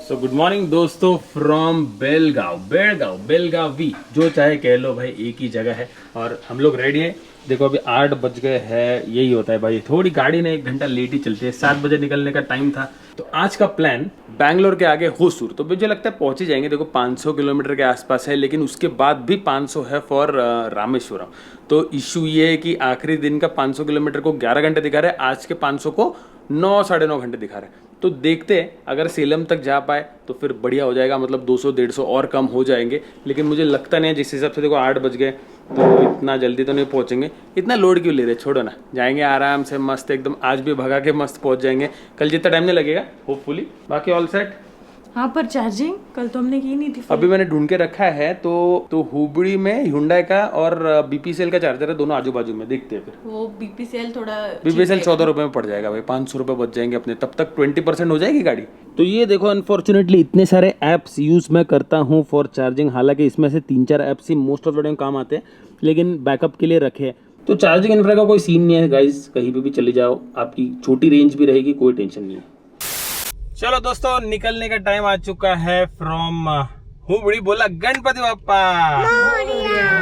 So good morning दोस्तों from Belagavi, जो चाहे कह लो भाई, एक ही जगह है। और हम लोग रेडी हैं। देखो अभी 8 बज गए हैं। यही होता है भाई, थोड़ी गाड़ी ने 1 घंटा लेट ही चलती है। 7 बजे निकलने का टाइम था। तो आज का प्लान बैंगलोर के आगे होसूर, तो मुझे लगता है पहुंच ही जाएंगे। देखो 500 किलोमीटर के आसपास है, लेकिन उसके बाद भी 500 है फॉर रामेश्वरम। तो इशू ये है कि आखिरी दिन का 500 किलोमीटर को 11 घंटे दिखा रहा है, आज के 500 को 9 साढ़े 9 घंटे दिखा रहा है। तो देखते हैं, अगर सेलम तक जा पाए तो फिर बढ़िया हो जाएगा, मतलब 200-150 और कम हो जाएंगे। लेकिन मुझे लगता नहीं है, जिस हिसाब से देखो 8 बज गए तो इतना जल्दी तो नहीं पहुंचेंगे। इतना लोड क्यों ले रहे, छोड़ो ना, जाएंगे आराम से मस्त एकदम। आज भी भगा के मस्त पहुंच जाएंगे, कल जितना टाइम नहीं लगेगा होपफुली। बाकी ऑल सेट। हाँ, पर चार्जिंग कल तो हमने की नहीं थी। अभी मैंने ढूंढ के रखा है। तो हुबड़ी में Hyundai का और BPCL का चार्जर है, दोनों आजू बाजू में। देखते हैं फिर। वो BPCL थोड़ा BPCL 14 रुपए में पड़ जाएगा भाई, 500 रुपए बच जाएंगे अपने। तब तक 20% हो जाएगी गाड़ी। तो ये देखो, अनफॉर्चुनेटली इतने सारे ऐप्स यूज मैं करता हूँ फॉर चार्जिंग। हालांकि इसमें से 3-4 apps he most of the time काम आते हैं, लेकिन बैकअप के लिए रखे। तो चार्जिंग इंफ्रा का कोई सीन नहीं है गाइज, कहीं पे भी चले जाओ, आपकी छोटी रेंज भी रहेगी, कोई टेंशन नहीं है। चलो दोस्तों, निकलने का टाइम आ चुका है फ्रॉम हुबड़ी। बोला गणपति बाप्पा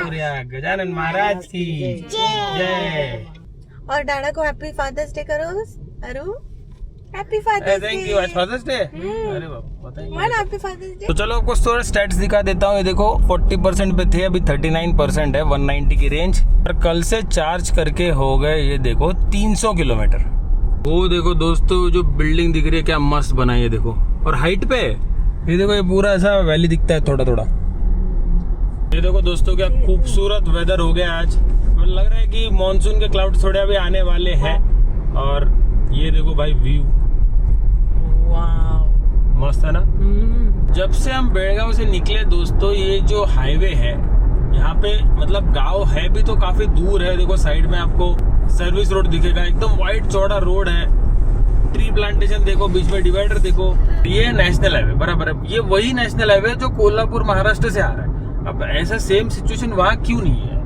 मोरया, गजानन महाराज की जय। और डाड़ा को हैप्पी फादर्स डे करो। अरु happy Father's Day. Thank you. आज फादर्स डे। अरे बाप, पता ही नहीं। Happy Father's Day. तो चलो आपको थोड़ा स्टैट्स दिखा देता हूँ। ये देखो 40% पे थे, अभी 39% है, 190 की रेंज। और कल से चार्ज करके हो गए ये देखो 300 किलोमीटर। वो देखो दोस्तों, जो बिल्डिंग दिख रही है क्या मस्त बनाई है, देखो। और हाइट पे ये देखो, ये पूरा ऐसा वैली दिखता है थोड़ा थोड़ा। ये देखो दोस्तों, क्या खूबसूरत वेदर हो गया आज। मुझे लग रहा है कि मॉनसून के क्लाउड थोड़े अभी आने वाले हैं। और ये देखो भाई व्यू, वाह मस्त है ना। जब से हम बेलगावी से निकले दोस्तों, ये जो हाईवे है यहाँ पे, मतलब गांव है भी तो काफी दूर है। देखो साइड में आपको सर्विस रोड दिखेगा, एकदम वाइड चौड़ा रोड है। ट्री प्लांटेशन देखो, बीच में डिवाइडर देखो। ये नेशनल हाईवे बराबर है। ये वही नेशनल हाईवे जो कोल्हापुर महाराष्ट्र से आ रहा है। अब ऐसा सेम सिचुएशन वहाँ क्यों नहीं है,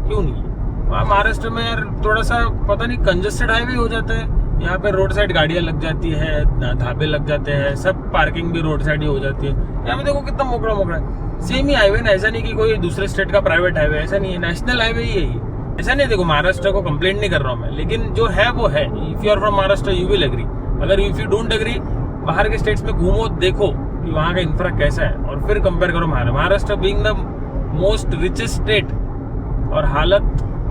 क्यों नहीं है? वहाँ महाराष्ट्र में यार थोड़ा सा पता नहीं कंजस्टेड हाईवे हो जाता है। यहाँ पे रोड साइड गाड़ियाँ लग जाती है, ढाबे लग जाते हैं, सब पार्किंग भी रोड साइड ही हो जाती है। यहाँ पे देखो कितना मोकड़ा मोकड़ा है। सेम ही हाईवे ना, ऐसा नहीं कि कोई दूसरे स्टेट का प्राइवेट हाईवे, ऐसा नहीं है, नेशनल हाईवे ही है। ऐसा नहीं, देखो महाराष्ट्र को कंप्लेंट नहीं कर रहा हूँ मैं, लेकिन जो है वो है। If you are from Maharashtra you will agree. अगर इफ यू डोंट एग्री, बाहर के स्टेट्स में घूमो, देखो कि वहाँ का इंफ्रा कैसा है, और फिर कंपेयर करो Maharashtra being the most richest state. और हालत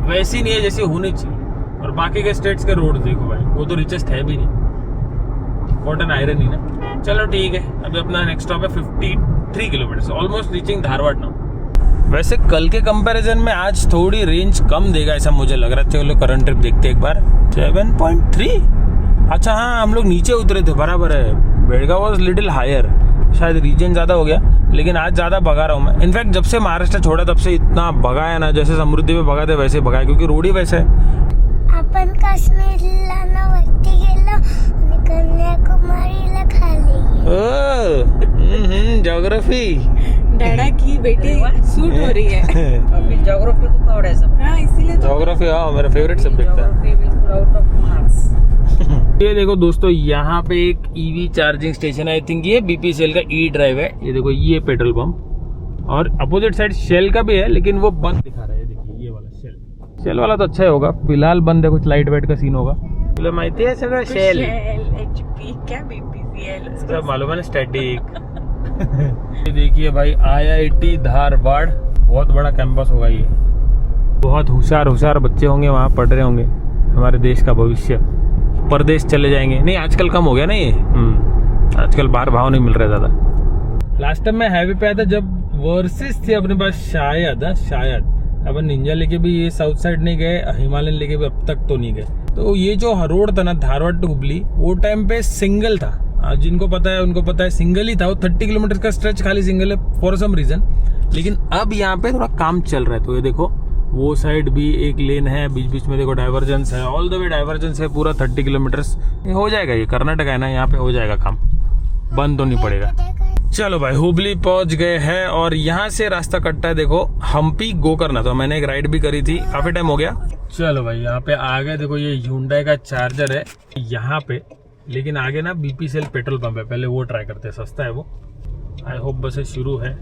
वैसी नहीं है जैसी होनी चाहिए। और बाकी के स्टेट्स के रोड देखो भाई, वो तो रिचेस्ट है भी नहीं। व्हाट एन आयरनी ना। चलो ठीक है, अभी अपना नेक्स्ट स्टॉप है 53 kilometre, almost reaching Dharwad now. वैसे कल के कंपैरिजन में आज थोड़ी रेंज कम देगा ऐसा मुझे लग रहा है। चलो करंट ट्रिप देखते एक बार। 7.3। अच्छा हाँ, हम लोग नीचे उतरे थे, बराबर है। बेलगावी वाज लिटिल हायर, शायद रीजन ज्यादा हो गया, लेकिन आज ज्यादा भगा रहा हूँ मैं। इनफैक्ट जब से महाराष्ट्र छोड़ा तब से इतना भगाया ना, जैसे समृद्धि में भगाते वैसे भगाया, क्योंकि रोड ही वैसे है। आपण काश्मीरला नवट्टी गेलो आणि कन्याकुमारीला खाली। ज्योग्राफी डाड़ा की बेटी सूट हो रही है। अभी ज्योग्राफी को कवर है सब। हाँ, इसीलिए तो ज्योग्राफी, हाँ मेरा फेवरेट सब्जेक्ट था। ज्योग्राफी बिल्कुल आउट ऑफ मार्क्स। ये देखो दोस्तों, यहाँ पे एक ईवी चार्जिंग स्टेशन है। आई थिंक ये BPCL का ई ड्राइव है। ये देखो, ये पेट्रोल पंप। और अपोजिट साइड शेल का भी है, लेकिन वो बंद दिखा रहा है। देखिए ये वाला शेल वाला तो अच्छा ही होगा, फिलहाल बंद है। कुछ लाइट वाइट का सीन होगा। तुला माहिती है सगळं शेल HP क्या BPCL सब मालूम है ना, स्टैटिक। ये देखिए भाई, IIT धारवाड़, बहुत बड़ा कैंपस होगा ये। बहुत होशियार बच्चे होंगे वहाँ, पढ़ रहे होंगे। हमारे देश का भविष्य। परदेश चले जाएंगे। नहीं, आजकल कम हो गया ना ये। आजकल बाहर भाव नहीं मिल रहा ज्यादा। लास्ट टाइम मैं हाईवे पे आया था जब वर्सेस थी अपने पास, शायद अपन निंजा लेके भी ये साउथ साइड नहीं गए, हिमालयन लेके भी अब तक तो नहीं गए। तो ये जो रोड था ना, धारवाड़ टू हुबली, वो टाइम पे सिंगल था। जिनको पता है उनको पता है, सिंगल ही था वो। 30 किलोमीटर का स्ट्रेच खाली सिंगल है फॉर सम रीजन। लेकिन अब यहाँ पे थोड़ा काम चल रहा है। तो ये देखो, वो साइड भी एक लेन है, बीच बीच में देखो डाइवर्जेंस है, ऑल द वे डाइवर्जेंस है पूरा 30 किलोमीटर्स। हो जाएगा, ये कर्नाटक है ना, यहाँ पे हो जाएगा काम, बंद तो नहीं पड़ेगा। चलो भाई, हुबली पहुंच गए हैं। और यहाँ से रास्ता कटता है, देखो हम्पी गोकर्णा। तो मैंने एक राइड भी करी थी, काफी टाइम हो गया। चलो भाई, यहाँ पे आ गए। देखो ये Hyundai का चार्जर है। यहाँ पे लेकिन आगे ना BP सेल पेट्रोल पंप है, पहले वो ट्राई करते हैं, सस्ता है वो। आई होप बस ये शुरू है।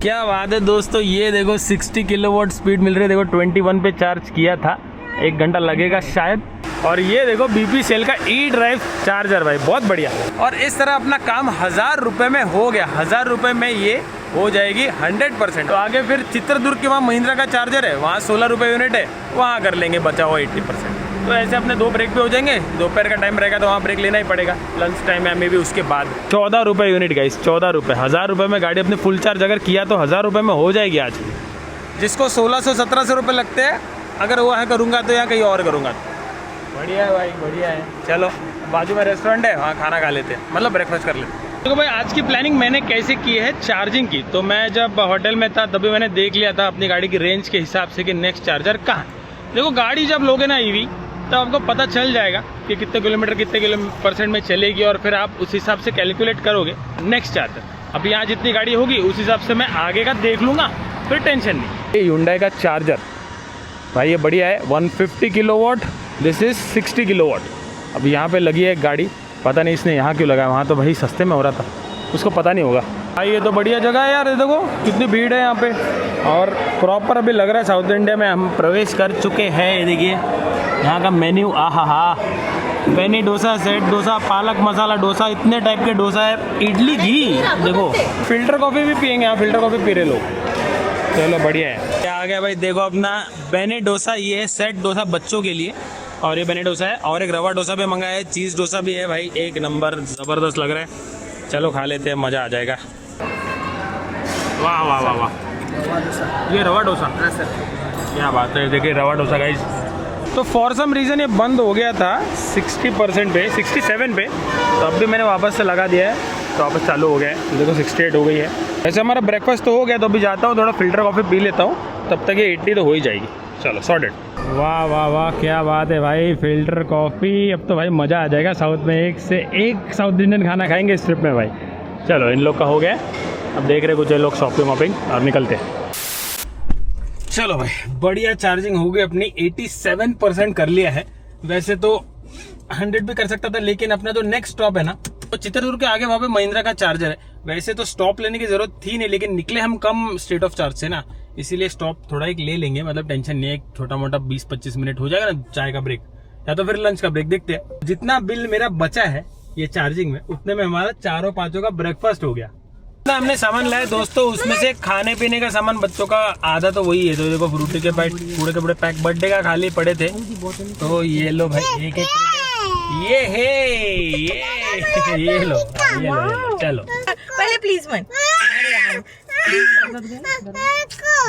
क्या बात है दोस्तों, ये देखो 60 किलोवाट स्पीड मिल रही है। देखो 21 पे चार्ज किया था, 1 घंटा लगेगा शायद। और ये देखो BP सेल का ई ड्राइव चार्जर भाई, बहुत बढ़िया। और इस तरह अपना काम 1000 रुपये में हो गया। 1000 रुपये में ये हो जाएगी 100%। तो आगे फिर चित्रदुर्ग के वहाँ महिंद्रा का चार्जर है, वहाँ 16 रुपये यूनिट है, वहाँ कर लेंगे बचा हुआ 80%। तो ऐसे अपने 2 ब्रेक पे हो जाएंगे। दोपहर का टाइम रहेगा तो वहाँ ब्रेक लेना ही पड़ेगा, लंच टाइम है मे भी उसके बाद। 14 रुपये यूनिट गाइस, 14 रुपये। 1000 रुपये में गाड़ी अपने फुल चार्ज अगर किया तो 1000 रुपये में हो जाएगी आज। जिसको 1600-1700 रुपये लगते हैं, अगर वो है करूँगा तो या कहीं और करूँगा। बढ़िया है भाई, बढ़िया है। चलो बाजू में रेस्टोरेंट है, वहाँ खाना खा लेते हैं, मतलब ब्रेकफास्ट कर लेते हैं। देखो भाई, आज की प्लानिंग मैंने कैसे की है चार्जिंग की। तो मैं जब होटल में था तभी मैंने देख लिया था अपनी गाड़ी की रेंज के हिसाब से कि नेक्स्ट चार्जर कहाँ। देखो गाड़ी जब लोगे ना EV, तो आपको पता चल जाएगा कि कितने किलोमीटर कितने % में चलेगी, और फिर आप उस हिसाब से कैलकुलेट करोगे नेक्स्ट चार्जर। अब यहाँ जितनी गाड़ी होगी उस हिसाब से मैं आगे का देख लूँगा, फिर टेंशन नहीं। ये Hyundai का चार्जर भाई ये बढ़िया है, 150 किलोवाट, दिस इज़ 60 किलोवाट। अब यहाँ पे लगी है एक गाड़ी, पता नहीं इसने यहाँ क्यों लगाया, वहाँ तो भाई सस्ते में हो रहा था, उसको पता नहीं होगा। भाई ये तो बढ़िया जगह है यार, ये देखो कितनी भीड़ है यहाँ पे। और प्रॉपर अभी लग रहा है साउथ इंडिया में हम प्रवेश कर चुके हैं। ये देखिए यहाँ का मेन्यू, आहा, बेनी डोसा, सेट डोसा, पालक मसाला डोसा, इतने टाइप के डोसा है, इडली घी। देखो फिल्टर कॉफ़ी भी पियेंगे, यहाँ फिल्टर कॉफ़ी पी रहे लोग। चलो बढ़िया है। क्या आ गया भाई, देखो अपना बेनी डोसा, ये है सेट डोसा बच्चों के लिए, और ये बेनी डोसा है। और एक रवा डोसा भी मंगाया है, चीज़ डोसा भी है भाई, एक नंबर ज़बरदस्त लग रहा है। चलो खा लेते हैं, मज़ा आ जाएगा। वाह वाह वाह वाह, ये रवा डोसा, क्या बात है। देखिए रवा डोसा गाइस। तो फॉर सम रीज़न ये बंद हो गया था 60% पे, 67 पे, तो अब भी मैंने वापस से लगा दिया है, तो वापस चालू हो गया है। देखो 68 हो गई है। ऐसे हमारा ब्रेकफास्ट तो हो गया, तो अभी जाता हूँ थोड़ा फिल्टर कॉफ़ी पी लेता हूँ, तब तक ये 80 तो हो ही जाएगी। चलो सॉर्टेड। वाह वाह वाह, क्या बात है भाई, फिल्टर कॉफ़ी। अब तो भाई मज़ा आ जाएगा, साउथ में एक से एक साउथ इंडियन खाना खाएंगे इस ट्रिप में भाई। चलो इन लोग का हो गया, अब देख रहे कुछ लोग शॉपिंग वॉपिंग और निकलते हैं। चलो भाई बढ़िया, चार्जिंग हो गई अपनी, 87% कर लिया है। वैसे तो 100 भी कर सकता था, लेकिन अपना जो नेक्स्ट स्टॉप है ना, तो चित्रदुर्ग के आगे वहाँ पे महिंद्रा का चार्जर है। वैसे तो स्टॉप लेने की जरूरत थी नहीं, लेकिन निकले हम कम स्टेट ऑफ चार्ज से ना, इसीलिए स्टॉप थोड़ा एक ले लेंगे, मतलब टेंशन नहीं है। एक छोटा मोटा 20-25 मिनट हो जाएगा ना चाय का ब्रेक, या तो फिर लंच का ब्रेक। देखते हैं जितना बिल मेरा बचा है ये चार्जिंग में, उतने में हमारा 4-5 का ब्रेकफास्ट हो गया। हमने सामान लाया दोस्तों, उसमें से खाने पीने का सामान बच्चों का आधा तो वही है। तो देखो फ्रूटी के पैक पूरे के पूरे पैक बर्थडे का खाली पड़े थे, तो ये लो भाई एक ये है, ये लो। चलो पहले प्लीज मत,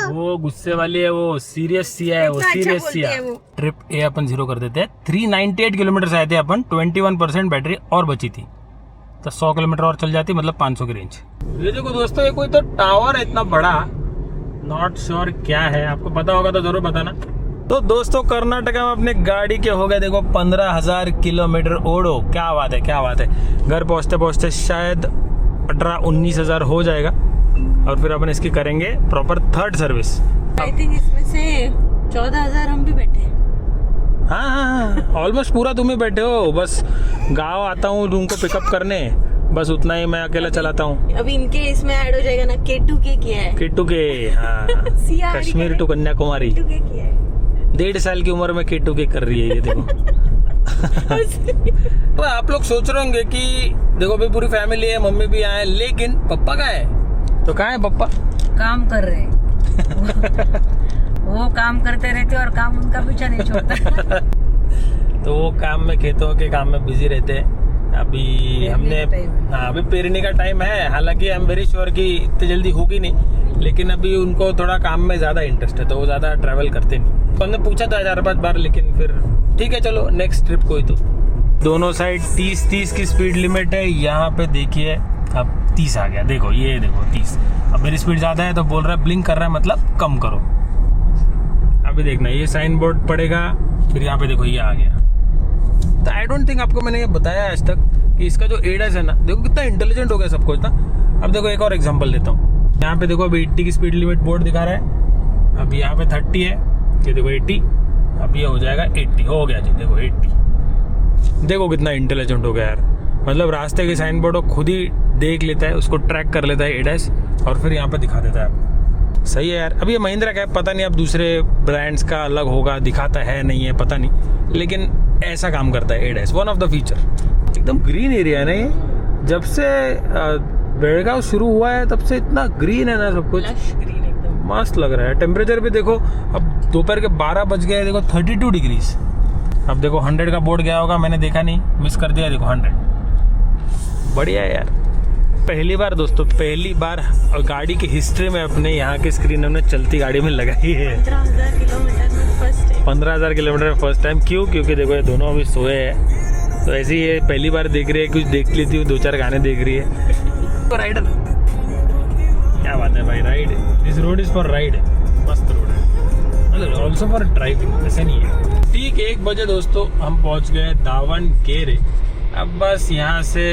वो गुस्से वाली है, वो सीरियस सिया है, वो सीरियस सिया। ट्रिप ए अपन 0 कर देते हैं। 398 किलोमीटर आए थे अपन, 21% बैटरी और बची थी, तो 100 किलोमीटर और चल जाती, मतलब 500 की रेंज। ये देखो दोस्तों, ये कोई तो टावर है इतना बड़ा, नॉट श्योर क्या है, आपको पता होगा तो जरूर बताना। तो दोस्तों कर्नाटक में अपने गाड़ी के हो गए देखो 15,000 किलोमीटर ओडो। क्या बात है, क्या बात है। घर पहुंचते पहुंचते शायद 18-19 हज़ार हो जाएगा, और फिर अपन इसकी करेंगे proper third service. I think इसमें से 14,000 हम भी बैठे हैं। हाँ, ऑलमोस्ट पूरा तुम ही बैठे हो। बस गाँव आता हूँ रूम को पिकअप करने, बस उतना ही मैं अकेला चलाता हूँ। अभी इनके इसमें ऐड हो जाएगा ना, K2K किया है। K2K, हाँ। कश्मीर टू कन्याकुमारी। K2K किया है। 1.5 साल की उम्र में K2K कर रही है ये देखो। तो आप लोग सोच रहे होंगे कि देखो भाई पूरी फैमिली है, मम्मी भी आए, लेकिन पप्पा कहाँ है? तो कहाँ है पप्पा? काम कर रहे हैं। वो काम करते रहते और काम उनका पीछा नहीं छोड़ता। तो वो काम में, खेतों के काम में बिजी रहते हैं। अभी हमने, हाँ अभी पेरने का टाइम है, हालांकि आई एम वेरी श्योर कि इतनी जल्दी होगी नहीं, लेकिन अभी उनको थोड़ा काम में ज़्यादा इंटरेस्ट है, तो वो ज़्यादा ट्रैवल करते नहीं। तो हमने पूछा था 4-5 बार, लेकिन फिर ठीक है चलो नेक्स्ट ट्रिप कोई। तो दोनों साइड 30 की स्पीड लिमिट है। यहाँ पे देखिए अब 30 आ गया, देखो ये देखो 30। अब मेरी स्पीड ज़्यादा है तो बोल रहा है ब्लिंक कर रहा है, मतलब कम करो। अभी देखना ये साइन बोर्ड पड़ेगा, फिर यहाँ पे देखो ये आ गया। तो आई डोंट थिंक आपको मैंने ये बताया आज तक कि इसका जो एडस है ना, देखो कितना इंटेलिजेंट हो गया सब कुछ ना। अब देखो एक और एग्जांपल देता हूँ। यहाँ पे देखो अभी 80 की स्पीड लिमिट बोर्ड दिखा रहा है, अब यहाँ पे 30 है, ये देखो 80, अब ये हो जाएगा 80, हो गया जी देखो 80। देखो कितना इंटेलिजेंट हो गया यार, मतलब रास्ते के साइन बोर्ड को खुद ही देख लेता है, उसको ट्रैक कर लेता है ADAS और फिर यहाँ पे दिखा देता है आपको। सही है यार। अब ये महिंद्रा का पता नहीं, अब दूसरे ब्रांड्स का अलग होगा, दिखाता है नहीं है पता नहीं, लेकिन ऐसा काम करता है ADAS, one of the feature. एकदम ग्रीन एरिया है ना ये, जब से बेळगाव शुरू हुआ है तब से इतना ग्रीन है ना सब कुछ, ग्रीन एकदम मस्त लग रहा है। टेम्परेचर भी देखो, अब दोपहर के 12 बज गए, देखो 32 डिग्रीज। अब देखो 100 का बोर्ड गया होगा, मैंने देखा नहीं, मिस कर दिया। देखो 100, बढ़िया है यार। पहली बार दोस्तों, पहली बार गाड़ी की हिस्ट्री में अपने यहाँ की स्क्रीन हमने चलती गाड़ी में लगाई है। 15,000 किलोमीटर में फर्स्ट टाइम। 15,000 किलोमीटर में फर्स्ट टाइम। क्यों? क्योंकि देखो ये दोनों अभी सोए हैं, तो ऐसे ही ये पहली बार देख रही है, कुछ देख लेती हूँ, 2-4 गाने देख रही है। तो राइडर, क्या बात है भाई, ride, this road is for ride, मस्त रोड है, मतलब ऑल्सो फॉर ड्राइविंग, ऐसे नहीं है। ठीक 1 बजे दोस्तों हम पहुँच गए दावणगेरे। अब बस यहाँ से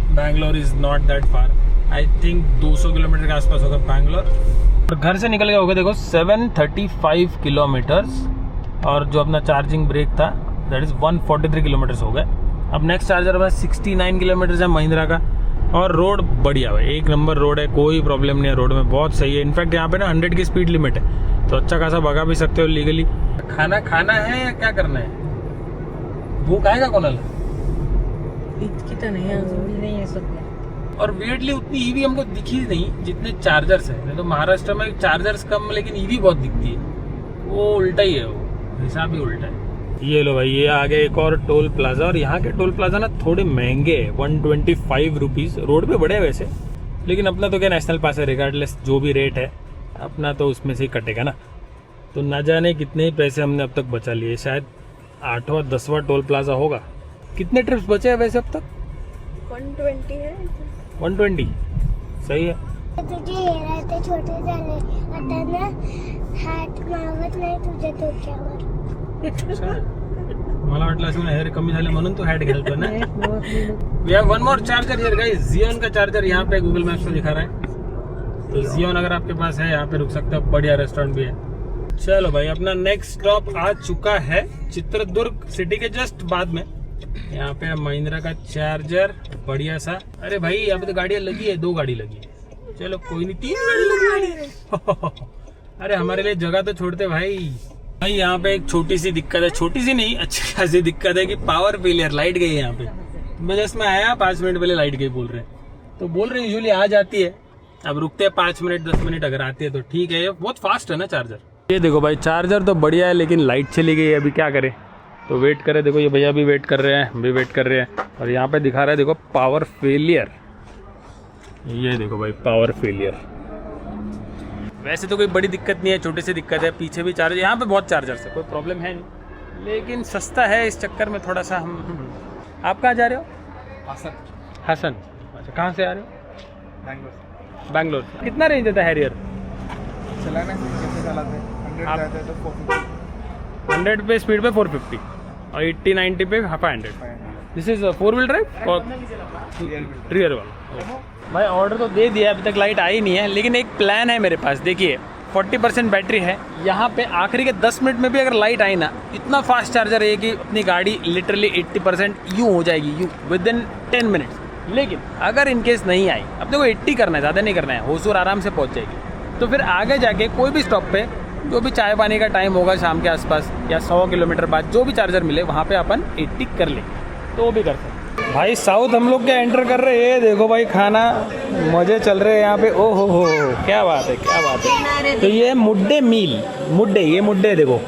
Bangalore is not that far, I think 200 kilometre के आसपास होगा बैंगलोर। और घर से निकल गए होगा देखो 735 किलोमीटर्स, और जो अपना चार्जिंग ब्रेक था दैट इज 143 किलोमीटर्स हो गए। अब नेक्स्ट चार्जर में 69 किलोमीटर है महिंद्रा का। और रोड बढ़िया है, 1 नंबर रोड है, कोई प्रॉब्लम नहीं है, रोड में बहुत सही है। इनफैक्ट यहाँ पे ना 100 की स्पीड लिमिट है, तो अच्छा खासा भगा भी सकते हो लीगली। खाना खाना है या क्या करना है? भूख आएगा कोनल? इतनी तो नहीं है, नहीं है सब। और weirdly उतनी ईवी हमको दिखी नहीं जितने चार्जर्स है। तो महाराष्ट्र में चार्जर्स कम लेकिन ईवी बहुत दिखती है, वो उल्टा ही है, वो हिसाब ही उल्टा है। ये लो भाई, ये आगे एक और टोल प्लाजा, और यहाँ के टोल प्लाजा ना थोड़े महंगे है, 125 रुपीज़। रोड पे बड़े है वैसे, लेकिन अपना तो क्या नेशनल पास है, रिगार्डलेस जो भी रेट है अपना तो उसमें से ही कटेगा ना। तो ना जाने कितने ही पैसे हमने अब तक बचा लिए, शायद 8वां 10वां टोल प्लाजा होगा। कितने ट्रिप्स बचे हैं वैसे अब तक? 120 है। 120, सही है। तुझे हेरा ते छोटे झाले, आता ना हात मावत नाही तुझे डोक्यावर. मला वाटलं असं हेअर कमी झाले म्हणून तो हॅट घालतो ना। We have one more charger here guys, Xeon का चार्जर यहाँ पे गूगल मैप्स पे दिखा रहा है। तो Xeon अगर आपके पास है, यहाँ पे रुक सकते हो, बढ़िया रेस्टोरेंट भी है। चलो भाई, अपना नेक्स्ट स्टॉप आ चुका है चित्रदुर्ग सिटी के जस्ट बाद में। यहाँ पे महिंद्रा का चार्जर बढ़िया सा। अरे भाई यहाँ पे तो गाड़ियाँ लगी है, 2 गाड़ी लगी है। चलो कोई नहीं, 3 गाड़ी लगी। अरे हमारे लिए जगह तो छोड़ते भाई। भाई यहाँ पे एक छोटी सी दिक्कत है, छोटी सी नहीं अच्छी खासी दिक्कत है कि पावर फेलियर, लाइट गई है यहाँ पे। मैं जस्ट में आया 5 मिनट पहले लाइट गई बोल रहे, तो बोल रहे यूजुअली आ जाती है। अब रुकते हैं 5 मिनट 10 मिनट, अगर आती है तो ठीक है। ये बहुत फास्ट है ना चार्जर। ये देखो भाई, चार्जर तो बढ़िया है लेकिन लाइट चली गई है, अभी क्या करें? तो वेट करें। देखो ये भैया भी वेट कर रहे हैं, हम भी वेट कर रहे हैं। और यहाँ पे दिखा रहा है देखो पावर फेलियर, ये देखो भाई पावर फेलियर। वैसे तो कोई बड़ी दिक्कत नहीं है, छोटी सी दिक्कत है। पीछे भी चार्जर, यहाँ पे बहुत चार्जर्स है, कोई प्रॉब्लम है नहीं, लेकिन सस्ता है इस चक्कर में थोड़ा सा हम। आप कहाँ जा रहे हो? हसन। अच्छा, कहाँ से आ रहे हो? बैंगलोर। कितना रेंज देता है हैरियर? चलाने से कैसे चलाते हैं? 100 जाते हैं तो 450, 100 पे स्पीड पे 450 और 80-90 पे 500। दिस इज 4 व्हील ड्राइव और रियर वाला। भाई ऑर्डर तो दे दिया, अभी तक लाइट आई नहीं है, लेकिन एक प्लान है मेरे पास। देखिए 40% बैटरी है, यहाँ पे आखिरी के 10 मिनट में भी अगर लाइट आई ना, इतना फास्ट चार्जर है कि अपनी गाड़ी लिटरली 80% यूँ हो जाएगी, यूँ विद इन 10 मिनट्स। लेकिन अगर इनकेस नहीं आई, अब देखो 80 करना है, ज़्यादा नहीं करना है, होशूर आराम से पहुँच जाएगी। तो फिर आगे जाके कोई भी स्टॉप पे जो भी चाय पानी का टाइम होगा शाम के आसपास या 100 किलोमीटर बाद जो भी चार्जर मिले वहाँ पे अपन 80 कर ले, तो वो भी कर सकते। भाई साउथ हम लोग क्या एंटर कर रहे हैं, देखो भाई खाना मजे चल रहे हैं यहाँ पे। ओ हो, क्या बात है, क्या बात है। तो ये मुड्डे मील, मुड्डे, ये मुड्डे देखो,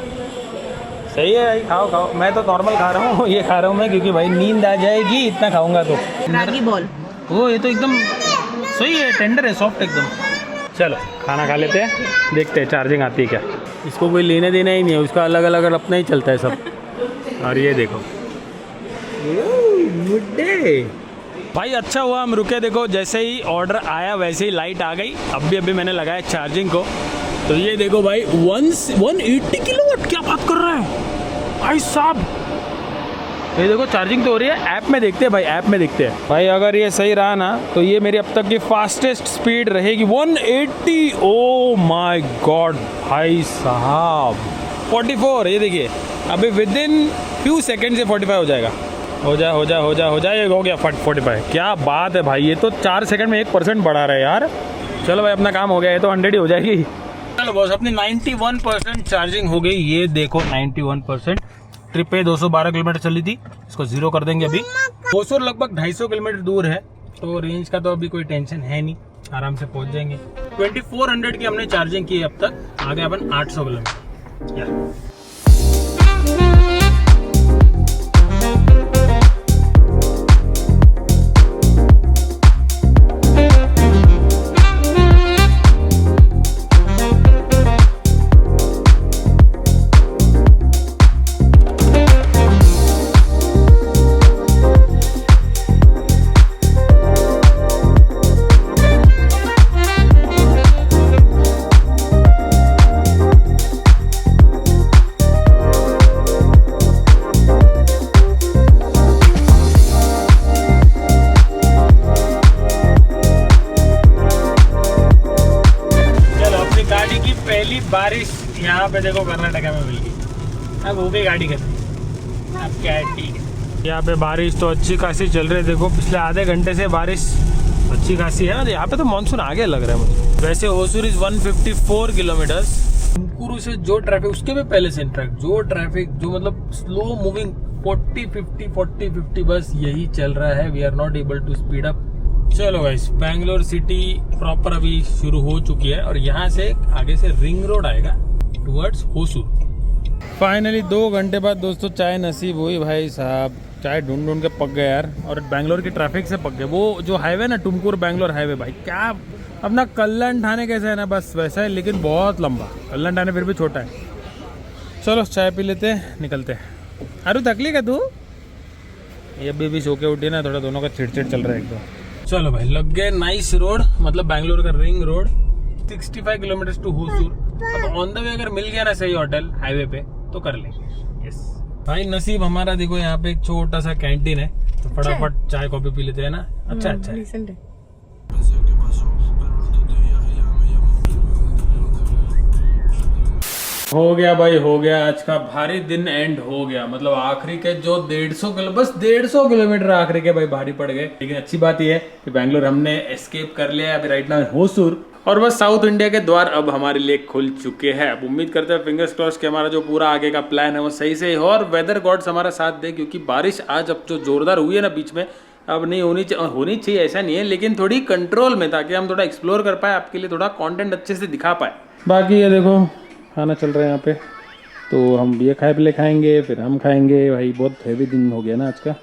सही है भाई, खाओ खाओ। मैं तो नॉर्मल खा रहा हूँ, ये खा रहा हूँ मैं, क्योंकि भाई नींद आ जाएगी इतना खाऊंगा तो। रागी बॉल, वो ये तो एकदम सही है, टेंडर है, सॉफ्ट एकदम। चलो खाना खा लेते हैं, देखते हैं चार्जिंग आती है क्या। इसको कोई लेने देना ही नहीं है, उसका अलग अलग अपना ही चलता है सब। और ये देखो मुड्डे भाई, अच्छा हुआ हम रुके। देखो जैसे ही ऑर्डर आया वैसे ही लाइट आ गई। अभी मैंने लगाया चार्जिंग को, तो ये देखो भाई 180 किलोवाट, क्या बात कर रहा है भाई साहब। ये देखो चार्जिंग तो हो रही है। ऐप में देखते हैं भाई, ऐप में देखते हैं भाई। अगर ये सही रहा ना तो ये मेरी अब तक की फास्टेस्ट स्पीड रहेगी 180। ओ माय गॉड भाई साहब, 44। ये देखिए अभी विद इन फ्यू सेकेंड से 45 हो जाएगा। हो जा ये हो गया 45। क्या बात है भाई, ये तो 4 सेकंड में 1% बढ़ा रहा है यार। चलो भाई अपना काम हो गया, ये तो 100 ही हो जाएगी। चलो बॉस अपनी 91% चार्जिंग हो गई, ये देखो 91%। ट्रिप पे 212 किलोमीटर चली थी, इसको 0 कर देंगे अभी। होसूर लगभग 250 किलोमीटर दूर है, तो रेंज का तो अभी कोई टेंशन है नहीं, आराम से पहुंच जाएंगे। 2400 की हमने चार्जिंग की अब तक, आगे अपन 800 किलोमीटर। बारिश यहाँ पे देखो कर्नाटका में मिल गई, अब हो गई गाड़ी खत्म, अब क्या है ठीक है। यहाँ पे बारिश तो अच्छी खासी चल रही है, देखो पिछले आधे घंटे से बारिश अच्छी खासी है। यहाँ पे तो मानसून आगे लग रहा है मुझे। वैसे होसूर इज 154 किलोमीटर, तुमकुरू से जो ट्रैफिक उसके भी पहले से इनफैक्ट जो ट्रैफिक जो मतलब स्लो मूविंग 40-50 बस यही चल रहा है। We are not able to speed up. चलो गाइस बैंगलोर सिटी प्रॉपर अभी शुरू हो चुकी है और यहाँ से आगे से रिंग रोड आएगा टुवर्ड्स होसूर। फाइनली 2 घंटे बाद दोस्तों चाय नसीब हुई भाई साहब। चाय ढूंढ ढूंढ के पक गए यार, और बैंगलोर की ट्रैफिक से पक गए। वो जो हाईवे ना टुमकुर बैंगलोर हाईवे भाई, क्या अपना कल्याण ठाणे कैसा है ना बस वैसा है, लेकिन बहुत लंबा। कल्याण ठाणे फिर भी छोटा है। चलो चाय पी लेते हैं, निकलते हैं। अरे तकलीफ है तू, ये अभी सो के उठी ना, थोड़ा दोनों का चिड़चिड़ चल रहा है एकदम। चलो भाई लग गए नाइस रोड, मतलब बैंगलोर का ring road, 65 kilometre to Hosur. अब ऑन द वे अगर मिल गया ना सही होटल हाईवे पे तो कर लेंगे। यस भाई नसीब हमारा। देखो यहाँ पे एक छोटा सा कैंटीन है, तो फटाफट चाय कॉफी पी लेते हैं ना। अच्छा है। हो गया भाई हो गया, आज का भारी दिन एंड हो गया। मतलब आखिरी के जो 150 किलोमीटर आखिरी के भाई भारी पड़ गए। लेकिन अच्छी बात यह है कि बैंगलोर हमने एस्केप कर लिया है अभी राइट नाउ होसूर, और बस साउथ इंडिया के द्वार अब हमारे लिए खुल चुके हैं। अब उम्मीद करते हैं फिंगर्स क्रॉस कि हमारा जो पूरा आगे का प्लान है वो सही से हो और वेदर गॉड्स हमारा साथ दे, क्योंकि बारिश आज अब जो जोरदार हुई है ना बीच में, अब नहीं होनी चाहिए ऐसा नहीं है, लेकिन थोड़ी कंट्रोल में, ताकि हम थोड़ा एक्सप्लोर कर पाए, आपके लिए थोड़ा कंटेंट अच्छे से दिखा पाए। बाकी ये देखो खाना चल रहा है यहाँ पे, तो हम ये खाएंगे फिर हम खाएंगे। भाई बहुत हैवी दिन हो गया ना आज का।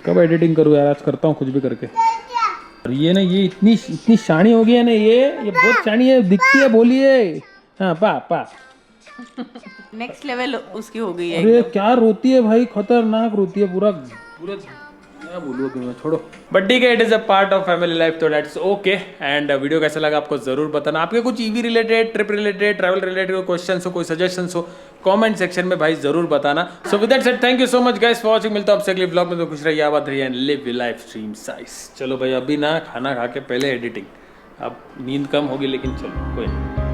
कब एडिटिंग करूँ यार, आज करता हूँ कुछ भी करके। और ये ना ये इतनी शानी हो गई है ना, ये बहुत शानी है, दिखती है, बोलिए। हाँ पा नेक्स्ट लेवल उसकी हो गई है। अरे क्या रोती है भाई, खतरनाक रोती है पूरा क्या बोलूँ कि मैं, छोड़ो। बट ठीक है, it is a part of family life, तो दैट्स ओके। एंड वीडियो कैसा लगा आपको जरूर बताना। आपके कुछ EV related, trip related, travel related कोई क्वेश्चन हो, कोई सजेशन हो, कमेंट सेक्शन में भाई जरूर बताना। So with that said thank you so much guys for watching. मिलता हूं आपसे अगले व्लॉग में, तो खुश रहिए, आबाद रहिए and live your life stream size. चलो भाई अभी ना खाना खा के पहले एडिटिंग, अब नींद कम होगी लेकिन चलो कोई नहीं।